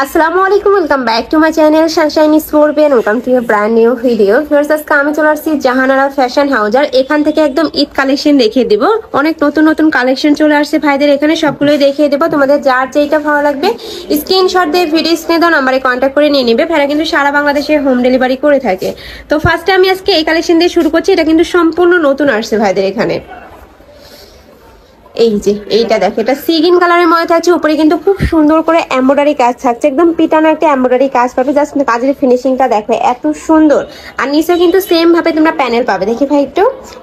আসসালামু আলাইকুম, welcome back to my channel sunshine স্পোর্টবেন। Welcome to brand new video. ফিরস আজকে আমি চলে আসছি জাহানারা ফ্যাশন হাউস, আর এখান থেকে একদম ঈদ কালেকশন দেখিয়ে দিব। অনেক নতুন নতুন কালেকশন চলে আসছে ভাইদের এখানে, সবগুলোই দেখিয়ে দেবো। তোমাদের যার যেটা ভালো লাগবে স্ক্রিনশট দিয়ে ভিডিও স্ক্রিনে দাও নাম্বারে কন্ট্যাক্ট করে নিয়ে নেবে। ভাইরা কিন্তু সারা বাংলাদেশে হোম ডেলিভারি করে থাকে। তো ফার্স্টে আমি আজকে এই কালেকশন দিয়ে শুরু করছি। এটা কিন্তু সম্পূর্ণ নতুন আসছে ভাইদের এখানে। এই যে এইটা দেখো, এটা সিগিন কালারের মধ্যে থাকছে। উপরে কিন্তু খুব সুন্দর করে এমব্রয়ডারি কাজ থাকছে, একদম পিটানো একটা এমব্রয়ডারি কাজ পাবে। জাস্ট কাজের ফিনিশিংটা দেখো এত সুন্দর। আর নিচে কিন্তু সেম ভাবে তোমরা প্যানেল পাবে। দেখি ভাই একটু,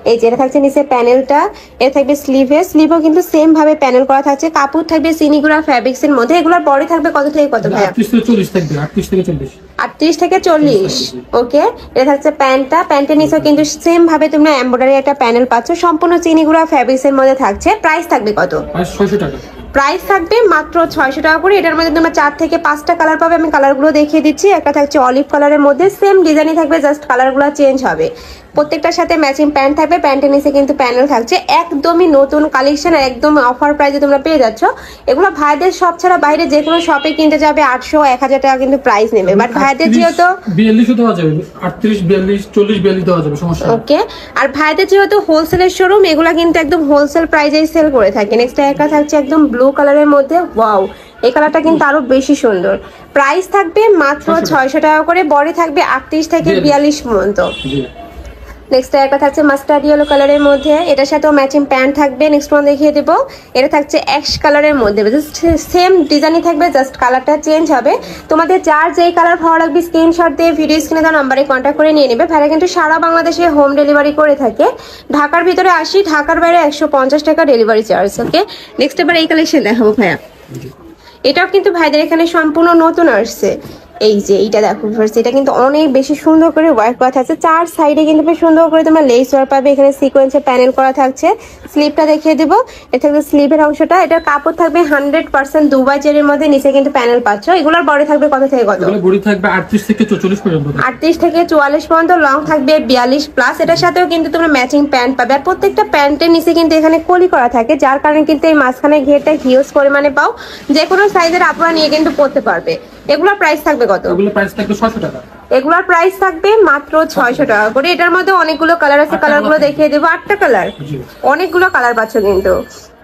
এই যে এটা থাকছে নিচে প্যানেলটা, এটা থাকবে স্লিভও কিন্তু সেম ভাবে প্যানেল করা থাকছে। কাপড় থাকবে সিনিগুড়া ফ্যাব্রিক্স এর মধ্যে। এগুলোর বডি থাকবে কত থেকে কত ভাই? 38 থেকে 40 থাকবে। 38 থেকে 40। ওকে, এটা থাকছে প্যান্টটা। প্যান্টের নিচে কিন্তু সেম ভাবে তোমরা এমব্রয়ডারি একটা প্যানেল পাচ্ছ, সম্পূর্ণ চিনিগুড়া ফ্যাব্রিক্স এর মধ্যে থাকছে। প্রাইস থাকবে কত? 600 টাকা। প্রাইস থাকবে মাত্র 600 টাকা করে। এটার মধ্যে তোমরা 4 থেকে 5টা কালার পাবে। আমি কালারগুলো দেখিয়ে দিচ্ছি। একটা থাকছে অলিভ কালারের মধ্যে, সেম ডিজাইনই থাকবে, জাস্ট কালারগুলো চেঞ্জ হবে। প্রত্যেকটার সাথে ম্যাচিং প্যান্ট থাকবে। প্যান্টের নিচে কিন্তু প্যানেল থাকছে। একদমই নতুন কালেকশন, আর একদম অফার প্রাইসে তোমরা পেয়ে যাচ্ছ। এগুলো ভাইদের শপ ছাড়া বাইরে যে কোনো শপে কিনতে যাবে 800-1000 টাকা কিন্তু প্রাইস নেবে, বাট ভাইদের যেহেতু 42 দেওয়া যাবে, 38 42 40 42 দেওয়া যাবে, সমস্যা নেই। ওকে, আর ভাইদের যেহেতু হোলসেলের শোরুম, এগুলা কিন্তু একদম হোলসেল প্রাইসেই সেল করে থাকে। নেক্সট একটা থাকছে একদম ব্লু কালারের মধ্যে। ওয়াও, এই কালারটা কিন্তু আরো বেশি সুন্দর। প্রাইস থাকবে মাত্র 600 টাকা করে। বডি থাকবে 38 থেকে 42 পর্যন্ত। নেক্সট একটা থাকছে মাস্টার্ড ইয়েলো কালারের মধ্যে, এটার সাথেও ম্যাচিং প্যান্ট থাকবে। নেক্সট ওয়ান দেখিয়ে দেবো, এটা থাকছে অ্যাশ কালারের মধ্যে, সেম ডিজাইনই থাকবে, জাস্ট কালারটা চেঞ্জ হবে। তোমাদের যার যেই কালার ভালো লাগবে স্ক্রিনশট দিয়ে ভিডিও স্ক্রিনে দেওয়া নাম্বারে কন্ট্যাক্ট করে নিয়ে নেবে। ভাইরা কিন্তু সারা বাংলাদেশে হোম ডেলিভারি করে থাকে। ঢাকার ভিতরে 80, ঢাকার বাইরে 150 টাকা ডেলিভারি চার্জ। ওকে, নেক্সট এবার এই কালেকশন দেখাবো ভাইয়া। এটাও কিন্তু ভাইদের এখানে সম্পূর্ণ নতুন আসছে। এই যে এইটা দেখো, এটা কিন্তু অনেক বেশি সুন্দর করে ওয়ার্ক করা থাকছে। 4 সাইডে কিন্তু বেশ সুন্দর করে তোমরা লেস ওয়ার্ক পাবে। এখানে সিকোয়েন্সে প্যানেল করা থাকছে। স্লিভটা দেখিয়ে দিব, এটা থাকবে স্লিভের অংশটা। এটার কাপড় থাকবে 100% দুবাই চেরির মধ্যে। নিচে কিন্তু প্যানেল পাচ্ছ। এগুলোর বডি থাকবে কত থেকে কত? এগুলো বডি থাকবে 38 থেকে 44 পর্যন্ত। 38 থেকে 44 পর্যন্ত। লং থাকবে 42 প্লাস। এটার সাথেও কিন্তু তোমরা ম্যাচিং প্যান্ট পাবে। আর প্রত্যেকটা প্যান্টের নিচে কিন্তু এখানে কলি করা থাকে, যার কারণে কিন্তু এই মাঝখানে ঘেরটা হিউজ পরিমাণে পাও। যে কোনো সাইজের আপনারা নিয়ে কিন্তু পরতে পারবে। এগুলোর প্রাইস থাকবে কত? এগুলোর প্রাইস থাকবে 600 টাকা। এগুলোর প্রাইস থাকবে মাত্র 600 টাকা করে। এটার মধ্যে অনেকগুলো কালার আছে, কালারগুলো দেখিয়ে দেবো। 8টা কালার, অনেকগুলো কালার পাচ্ছ কিন্তু।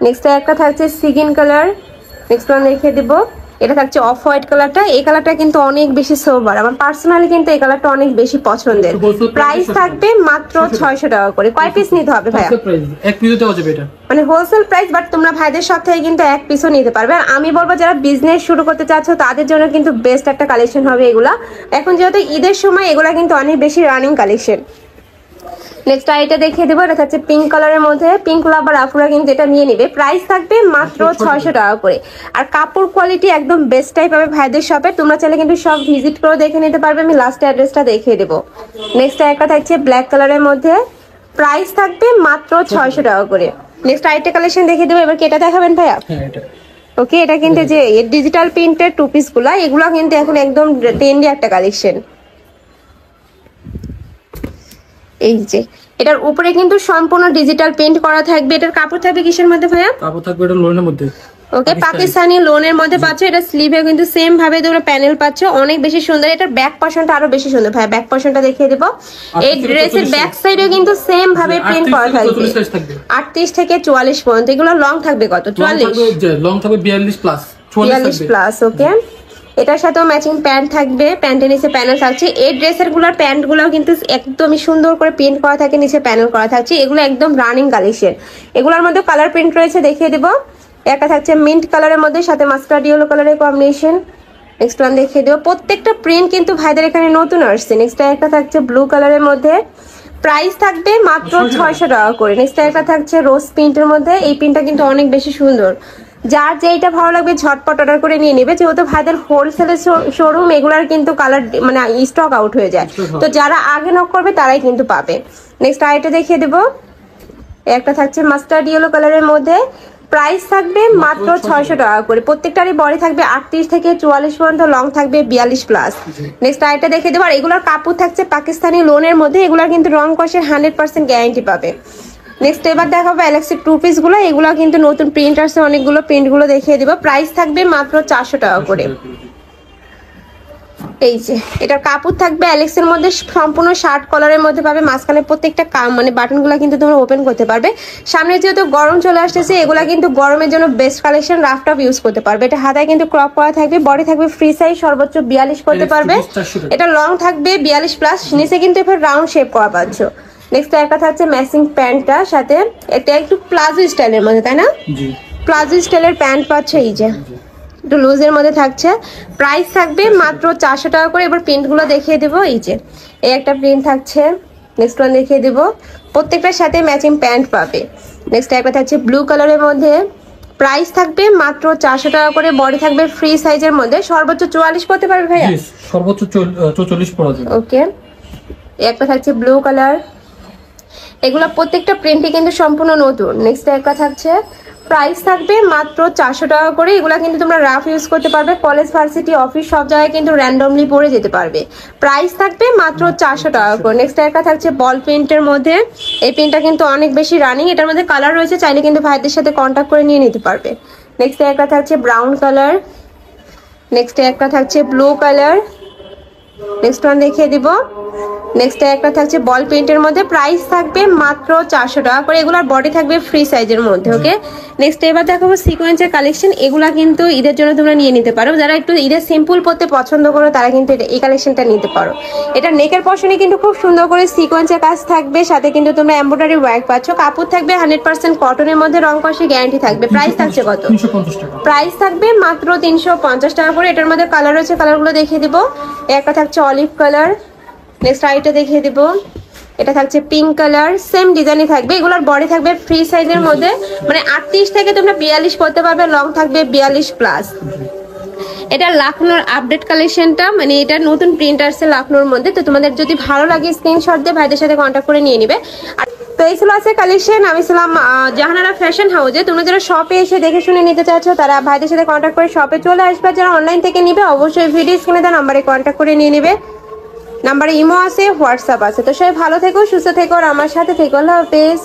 নেক্সট একটা থাকছে সিগিন কালার। নেক্সট ওয়ান দেখিয়ে দেবো, এটা থাকছে অফ হোয়াইট কালারটা। এই কালারটা কিন্তু অনেক বেশি সোবার, আমার পার্সোনালি কিন্তু এই কালারটা অনেক বেশি পছন্দের। প্রাইস থাকবে মাত্র 600 টাকা করে। কয় পিস নিতে হবে ভাইয়া? এক পিস দেওয়া যাবে। এটা মানে হোলসেল প্রাইস, বাট তোমরা ভাইদের সব থেকে কিন্তু এক পিসও নিতে পারবে। আমি বলবো যারা বিজনেস শুরু করতে চাচ্ছ তাদের জন্য কিন্তু বেস্ট একটা কালেকশন হবে এগুলা। এখন যেহেতু ঈদের সময়, এগুলা কিন্তু অনেক বেশি রানিং কালেকশন। নেক্সট এটা দেখিয়ে দেবো, এটা হচ্ছে পিঙ্ক কালারের মধ্যে। পিঙ্ক লাভার আপুরা কিন্তু এটা নিয়ে নিবে। প্রাইস থাকবে মাত্র 600 টাকা করে। আর কাপড় কোয়ালিটি একদম বেস্টটাই পাবে ভাইদের শপে। তোমরা চাইলে কিন্তু সব ভিজিট করে দেখে নিতে পারবে। আমি লাস্ট অ্যাড্রেসটা দেখিয়ে দেবো। নেক্সট একটা থাকছে ব্ল্যাক কালারের মধ্যে। প্রাইস থাকবে মাত্র 600 টাকা করে। নেক্সট আইটেম কালেকশন দেখিয়ে দেবো। এবার কি এটা দেখাবেন ভাইয়া? ওকে, এটা কিন্তু যে ডিজিটাল প্রিন্টের টু পিস গুলা, এগুলো কিন্তু এখন একদম ট্রেন্ডি একটা কালেকশন। এই যে এটার উপরে কিন্তু সম্পূর্ণ ডিজিটাল প্রিন্ট করা থাকবে। এটার কাপড় থাকবে কিসের মধ্যে ভাইয়া? কাপড় থাকবে এটা লোনের মধ্যে। ওকে, পাকিস্তানি লোনের মধ্যে পাচ্ছ। এটা স্লিভে কিন্তু সেম ভাবে তোমরা প্যানেল পাচ্ছ, অনেক বেশি সুন্দর। এটার ব্যাক পশনটা আরো বেশি সুন্দর ভাই। ব্যাক পশনটা দেখিয়ে দেবো। এই ড্রেসের ব্যাক সাইডেও কিন্তু সেম ভাবে প্রিন্ট করা থাকবে। 38 থেকে 44 পর্যন্ত। এগুলো লং থাকবে কত? 44। লং থাকবে 42 প্লাস। 42 প্লাস। ওকে, এটার সাথেও ম্যাচিং প্যান্ট থাকবে। প্যান্টের নিচে প্যানেল থাকছে। এই ড্রেসের গুলোর প্যান্ট গুলো কিন্তু একদমই সুন্দর করে প্রিন্ট করা থাকে, নিচে প্যানেল করা থাকছে। এগুলো একদম রানিং কালেকশন। এগুলোর মধ্যে কালার প্রিন্ট রয়েছে, দেখিয়ে দেবো। একটা থাকছে মিন্ট কালারের মধ্যে, সাথে মাস্টার্ড ইয়েলো কালারের কম্বিনেশন। নেক্সট ওয়ান দেখিয়ে দেবো। প্রত্যেকটা প্রিন্ট কিন্তু ভাইদের এখানে নতুন আসছে। নেক্সট একটা থাকছে ব্লু কালারের মধ্যে। প্রাইস থাকবে মাত্র 600 টাকা করে। নেক্সট একটা থাকছে রোজ প্রিন্টের মধ্যে। এই প্রিন্টটা কিন্তু অনেক বেশি সুন্দর। যার যেইটা ভালো লাগবে ঝটপট অর্ডার করে নিয়ে নেবে। যেহেতু ভাইদের হোলসেলের শোরুম, এগুলার কিন্তু কালার মানে স্টক আউট হয়ে যায়। তো যারা আগে নক করবে তারাই কিন্তু পাবে। নেক্সট আইটা দেখিয়ে দেবো। একটা থাকছে মাস্টার্ড ইয়েলো কালারের মধ্যে। প্রাইস থাকবে মাত্র 600 টাকা করে। প্রত্যেকটারই বডি থাকবে 38 থেকে 44 পর্যন্ত। লং থাকবে 42 প্লাস। নেক্সট আইটা দেখিয়ে দেবো। আর এগুলোর কাপড় থাকছে পাকিস্তানি লোনের মধ্যে। এগুলোর কিন্তু রং কষের 100% গ্যারান্টি পাবে। নেক্সট এবার দেখাবো অ্যালেক্সির টু পিস গুলো। এগুলো কিন্তু নতুন প্রিন্ট আসছে, অনেকগুলো প্রিন্ট গুলো দেখিয়ে দিব। প্রাইস থাকবে মাত্র 400 টাকা করে। এই যে এটার কাপড় থাকবে অ্যালেক্সের মধ্যে, সম্পূর্ণ শার্ট কলারের মধ্যে পাবে, মাঝখানে প্রত্যেকটা মানে বাটনগুলো কিন্তু তোমরা ওপেন করতে পারবে। সামনে যেহেতু গরম চলে আসতেছে, এগুলা কিন্তু গরমের জন্য best collection, rough top use করতে পারবে। এটা হাতায় কিন্তু ক্রপ করা থাকবে, বডি থাকবে ফ্রি সাইজ, সর্বোচ্চ 42 করতে পারবে। এটা লং থাকবে 42 প্লাস, নিচে কিন্তু এবার রাউন্ড শেপ করা পাচ্ছ। নেক্সট একটা থাকছে ম্যাচিং প্যান্টটা সাথে, এটা একটু প্লাজো স্টাইলের মধ্যে, তাই না? প্লাজো স্টাইলের প্যান্ট পাচ্ছ, এই যে একটু লুজের মধ্যে থাকছে। প্রাইস থাকবে মাত্র 400 টাকা করে। এবার প্রিন্টগুলো দেখিয়ে দেবো, এই যে এই একটা প্রিন্ট থাকছে, নেক্সট ওয়ান দেখিয়ে দেবো, প্রত্যেকটার সাথে ম্যাচিং প্যান্ট পাবে। নেক্সট একটা থাকছে ব্লু কালারের মধ্যে, প্রাইস থাকবে মাত্র 400 টাকা করে, বডি থাকবে ফ্রি সাইজের মধ্যে, সর্বোচ্চ 44 করতে পারবে ভাইয়া, সর্বোচ্চ 44 পরা যাবে। ওকে, একটা থাকছে ব্লু কালার, এগুলো প্রত্যেকটা প্রিন্টই কিন্তু সম্পূর্ণ নতুন। নেক্সট একটা থাকছে, প্রাইস থাকবে মাত্র 400 টাকা করে। এগুলো কিন্তু তোমরা রাফ ইউজ করতে পারবে, কলেজ ভার্সিটি অফিস সব জায়গায় কিন্তু র্যান্ডমলি পরে যেতে পারবে। প্রাইস থাকবে মাত্র 400 টাকা করে। নেক্সট একটা থাকছে বল প্রিন্টের মধ্যে, এই প্রিন্টটা কিন্তু অনেক বেশি রানিং, এটার মধ্যে কালার রয়েছে, চাইলে কিন্তু ভাইদের সাথে কন্ট্যাক্ট করে নিয়ে নিতে পারবে। নেক্সট একটা থাকছে ব্রাউন কালার, নেক্সট একটা থাকছে ব্লু কালার, নেক্সট ওয়ান দেখিয়ে দিব। নেক্সট একটা থাকছে বল প্রিন্টের মধ্যে, প্রাইস থাকবে মাত্র 400 টাকা করে, এগুলার বডি থাকবে ফ্রি সাইজের মধ্যে। ওকে, নেক্সট এবার দেখাবো সিকোয়েন্সের কালেকশন, এগুলা কিন্তু ঈদের জন্য তোমরা নিয়ে নিতে পারো। যারা একটু ঈদের সিম্পল পরতে পছন্দ করো তারা কিন্তু এই কালেকশনটা নিতে পারো। এটা নেকের পশনে কিন্তু খুব সুন্দর করে সিকোয়েন্সের কাজ থাকবে, সাথে কিন্তু তোমরা এমব্রয়ডারি ওয়ার্ক পাচ্ছ। কাপড় থাকবে 100% কটনের মধ্যে, রং কষে গ্যারান্টি থাকবে। প্রাইস থাকছে কত? 350 টাকা। প্রাইস থাকবে মাত্র 350 টাকা করে। এটার মধ্যে কালার রয়েছে, কালারগুলো দেখিয়ে দিব। একটা থাকছে অলিভ কালার, নেক্সট আইটা দেখিয়ে দিব, এটা থাকছে পিঙ্ক কালার, সেম ডিজাইনই থাকবে। এগুলোর বডি থাকবে ফ্রি সাইজের মধ্যে, মানে 38 থেকে তোমরা 42 করতে পারবে, লং থাকবে 42 প্লাস। এটা লাখনোর আপডেট কালেকশনটা, মানে এটা নতুন প্রিন্ট আসছে লাখনোর মধ্যে। তো তোমাদের যদি ভালো লাগে স্ক্রিনশট দিয়ে ভাইদের সাথে কন্ট্যাক্ট করে নিয়ে নিবে। আর তো এই ছিল আছে কালেকশন। আমি ছিলাম জাহানারা ফ্যাশন হাউসে। তোমরা যারা শপে এসে দেখে শুনে নিতে চাচ্ছ তারা ভাইদের সাথে কন্ট্যাক্ট করে শপে চলে আসবে। যারা অনলাইন থেকে নিবে অবশ্যই ভিডিও স্ক্রিনে দেওয়া নাম্বারে কন্ট্যাক্ট করে নিয়ে নিবে। নাম্বারে ইমো আছে, হোয়াটসঅ্যাপ আছে। তো সবাই ভালো থেকো, সুস্থ থেকো, আর আমার সাথে থেকো। আল্লাহ হাফেজ।